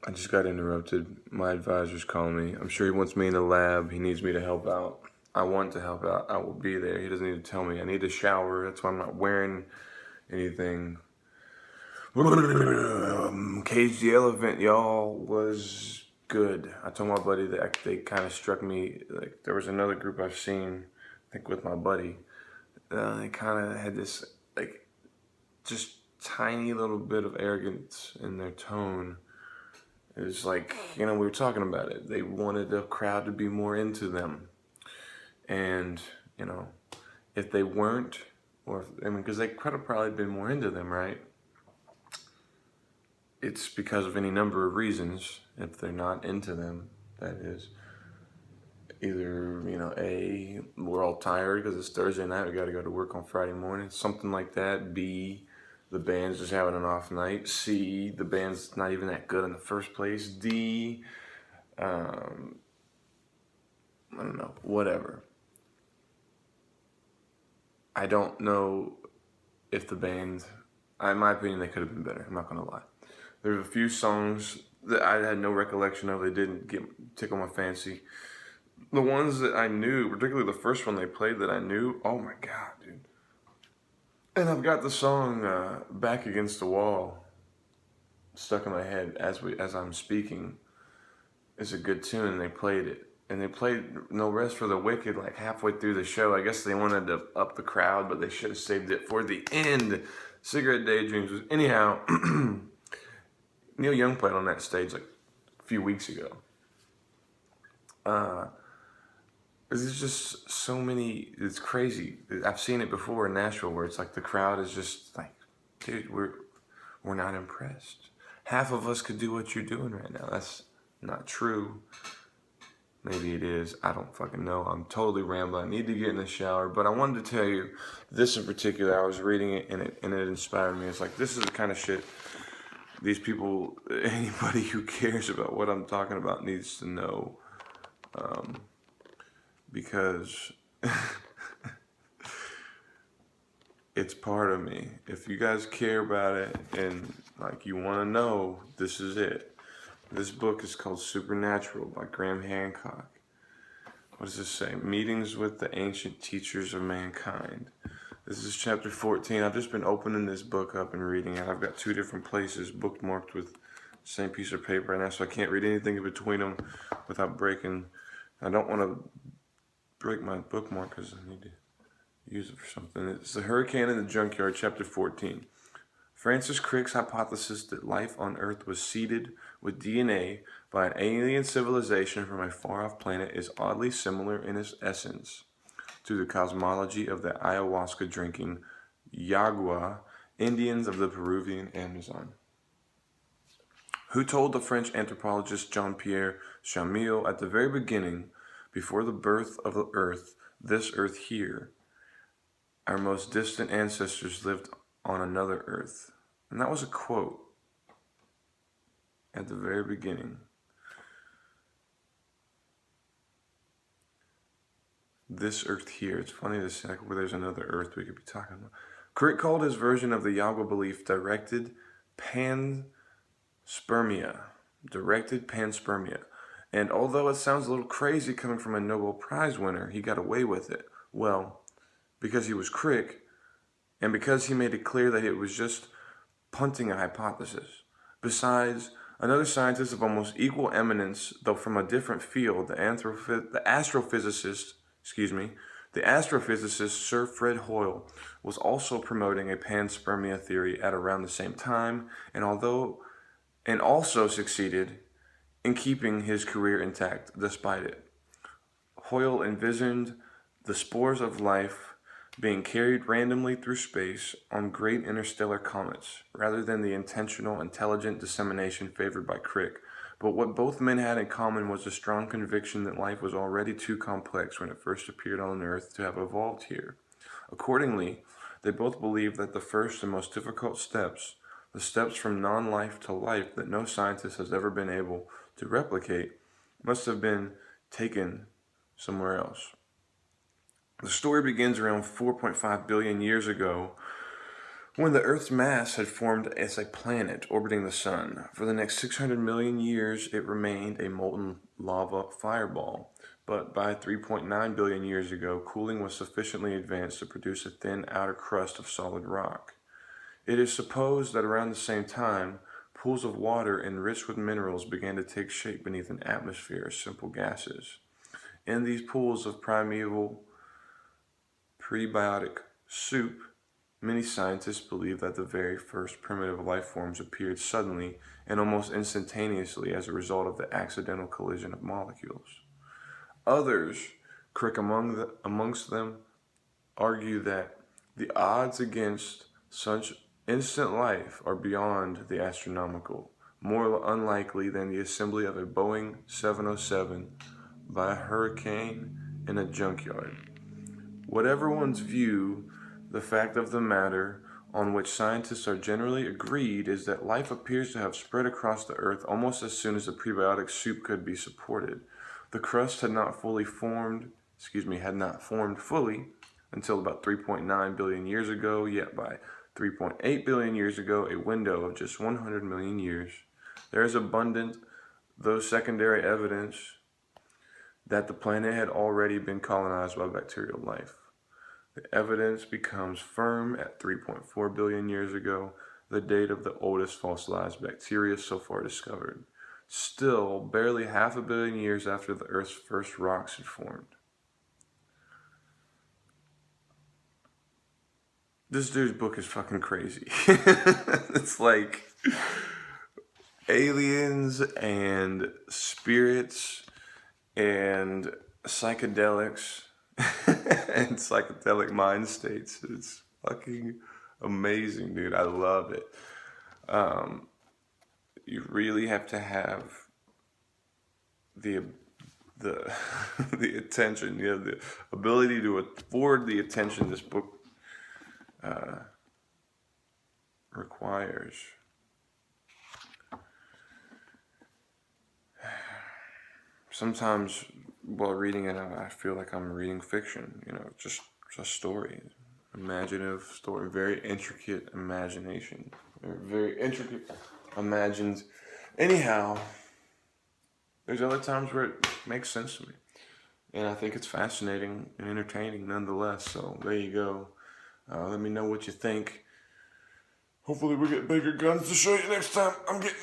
I just got interrupted. My advisor's calling me. I'm sure he wants me in the lab. He needs me to help out. I want to help out. I will be there. He doesn't need to tell me. I need to shower. That's why I'm not wearing anything. Cage the Elephant, y'all, was good. I told my buddy that they kind of struck me. Like, there was another group I've seen, I think with my buddy. They kind of had this, like, just tiny little bit of arrogance in their tone. It was like, we were talking about it. They wanted the crowd to be more into them. And, if they weren't, because they could have probably been more into them, right? It's because of any number of reasons. If they're not into them, that is. Either, A, we're all tired because it's Thursday night, we got to go to work on Friday morning, something like that. B, the band's just having an off night. C, the band's not even that good in the first place. D, I don't know, whatever. I don't know if the band, in my opinion, they could have been better. I'm not going to lie. There's a few songs that I had no recollection of. They didn't tickle my fancy. The ones that I knew, particularly the first one they played that I knew, oh my God, dude. And I've got the song Back Against the Wall stuck in my head as I'm speaking. It's a good tune, and they played it. And they played No Rest for the Wicked like halfway through the show. I guess they wanted to up the crowd, but they should have saved it for the end. Cigarette Daydreams was, anyhow, Neil Young played on that stage like a few weeks ago. There's just so many, it's crazy. I've seen it before in Nashville where it's like the crowd is just like, dude, we're not impressed. Half of us could do what you're doing right now. That's not true. Maybe it is. I don't fucking know. I'm totally rambling. I need to get in the shower. But I wanted to tell you this in particular. I was reading it and it inspired me. It's like, this is the kind of shit these people, anybody who cares about what I'm talking about needs to know. Because it's part of me. If you guys care about it and like you want to know, this is it. This book is called Supernatural by Graham Hancock. What does this say? Meetings with the Ancient Teachers of Mankind. This is chapter 14. I've just been opening this book up and reading it. I've got two different places bookmarked with the same piece of paper right now, so I can't read anything in between them without breaking. I don't want to break my bookmark because I need to use it for something. It's The Hurricane in the Junkyard, chapter 14. Francis Crick's hypothesis that life on Earth was seeded with DNA by an alien civilization from a far-off planet is oddly similar in its essence to the cosmology of the ayahuasca-drinking Yagua Indians of the Peruvian Amazon. Who told the French anthropologist Jean-Pierre Chamille at the very beginning, before the birth of the Earth, this Earth here, our most distant ancestors lived on another Earth. And that was a quote at the very beginning. This Earth here. It's funny to say where there's another Earth we could be talking about. Crick called his version of the Yagua belief directed panspermia. And although it sounds a little crazy coming from a Nobel Prize winner, he got away with it. Well, because he was Crick, and because he made it clear that it was just punting a hypothesis. Besides, another scientist of almost equal eminence, though from a different field, the astrophysicist Sir Fred Hoyle, was also promoting a panspermia theory at around the same time, and also succeeded in keeping his career intact despite it. Hoyle envisioned the spores of life being carried randomly through space on great interstellar comets, rather than the intentional, intelligent dissemination favored by Crick. But what both men had in common was a strong conviction that life was already too complex when it first appeared on Earth to have evolved here. Accordingly, they both believed that the first and most difficult steps, the steps from non-life to life that no scientist has ever been able to replicate, must have been taken somewhere else. The story begins around 4.5 billion years ago when the Earth's mass had formed as a planet orbiting the Sun. For the next 600 million years, it remained a molten lava fireball. But by 3.9 billion years ago, cooling was sufficiently advanced to produce a thin outer crust of solid rock. It is supposed that around the same time, pools of water enriched with minerals began to take shape beneath an atmosphere of simple gases. In these pools of primeval prebiotic soup, many scientists believe that the very first primitive life forms appeared suddenly and almost instantaneously as a result of the accidental collision of molecules. Others, Crick amongst them, argue that the odds against such instant life are beyond the astronomical, more unlikely than the assembly of a Boeing 707 by a hurricane in a junkyard. Whatever one's view, the fact of the matter on which scientists are generally agreed is that life appears to have spread across the Earth almost as soon as the prebiotic soup could be supported. The crust had not formed fully until about 3.9 billion years ago, yet by 3.8 billion years ago, a window of just 100 million years, there is abundant, though secondary evidence that the planet had already been colonized by bacterial life. The evidence becomes firm at 3.4 billion years ago, the date of the oldest fossilized bacteria so far discovered. Still, barely half a billion years after the Earth's first rocks had formed. This dude's book is fucking crazy. It's like aliens and spirits and psychedelics and psychedelic mind states. It's fucking amazing, dude. I love it. You really have to have the the attention, you have the ability to afford the attention this book requires. Sometimes while reading it, I feel like I'm reading fiction, just a story, imaginative story, very intricate imagination, very intricate imagined. Anyhow, there's other times where it makes sense to me, and I think it's fascinating and entertaining nonetheless. So there you go. Let me know what you think. Hopefully we get bigger guns to show you next time. I'm getting